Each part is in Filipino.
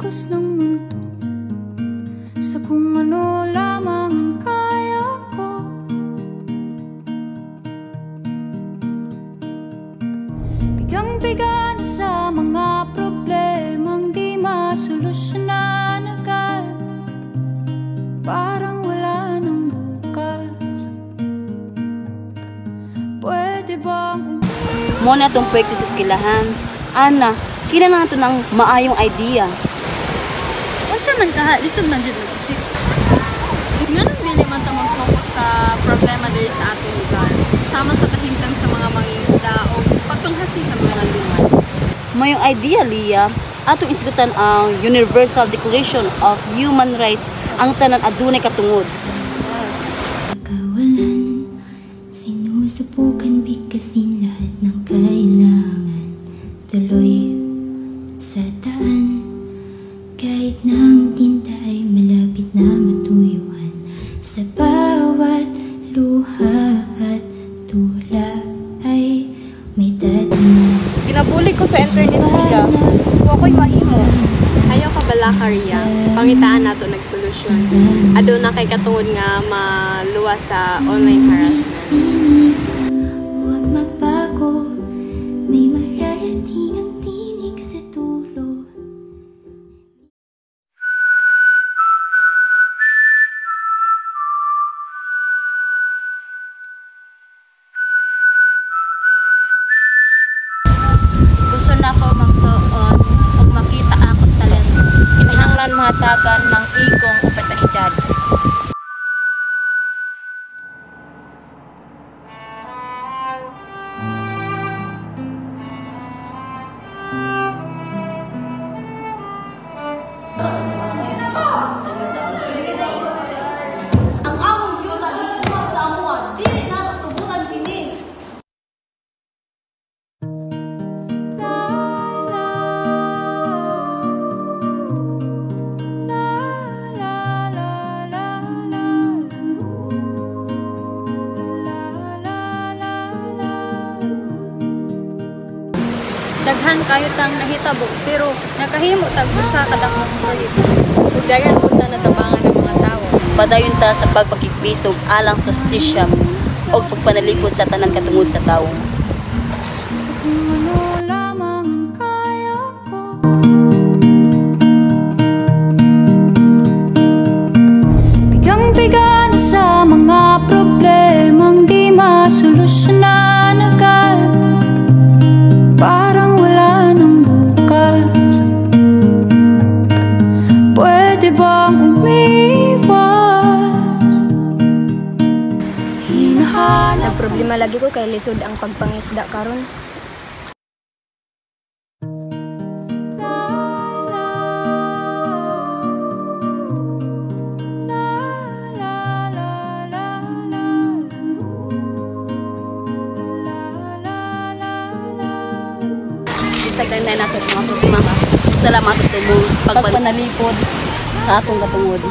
batikos ng mundo, sa kung ano lamang ang kaya ko. Bigang-biga na sa mga problemang di masolusyonan agad, parang wala nang bukas. Pwede bang Mo na itong practice sa skilahan. Ana, kailangan nato ng maayong idea. Unsa man kaha, lisod man dyan mag-isip. Nga nang dili man ta mag-focus sa problema diri sa atong lugar, sama sa kahimtang sa mga mangingisda o pagtunghasi sa mga landungan. Mayong idea, Lia, atong isgutan ang Universal Declaration of Human Rights, ang tanan adunay katungod. sa kawalan, sinusubukan bigkasin lahat ng kailangan. Tuloy sa daan, kahit na ang tinta ay malapit na matuyuan. Sa bawat luha at tula ay may dating. Ginabuli ko sa internet nila, ako'y mahimo. Ayaw ka bala, Karia. Pangitaan nato nagsolusyon. Aduna kay katungod nga maluwas sa online harassment. Huwag magbago, may mararating ang tinig sa dulo. Gusto na ko magtuon ug makita akong talento. Kinahanglan mahatagan ng igong oportunidad. Ang among yuta dito sa amuan, dili na tubutan kini. Daghan kayo tang nahitabo pero nakahimo tag usa ka dakong pulis. Ug dagan punta na tabangan ng mga tawo. Padayon ta sa pagpakikbisog alang sa justisya o pagpanalikod sa tanan katungod sa tawo. Sa kung ano lamang ang kaya ko. Bigang-biga na sa mga problemang di masolusyonan agad, parang wala nang bukas. Pwede bang umiwas? Hinahanap Problema lagi ko kay lisod ang pagpangisda karon. Isagdan na nato sa mga problema. Salamat ito mo pagpanalikod sa atong katungod.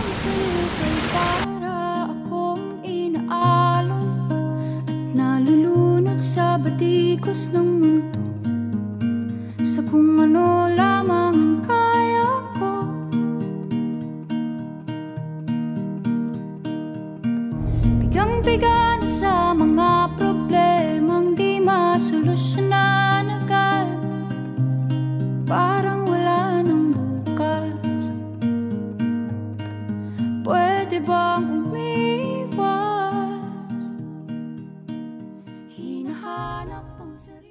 para akong inaalon at nalulunod sa batikos ng mundo, sa kung ano lamang ang kaya ko. Bigang-biga na sa mga problemang di masolusyonan agad, parang wala nang bukas. Pwede bang umiwas? Hinahanap ang sarili.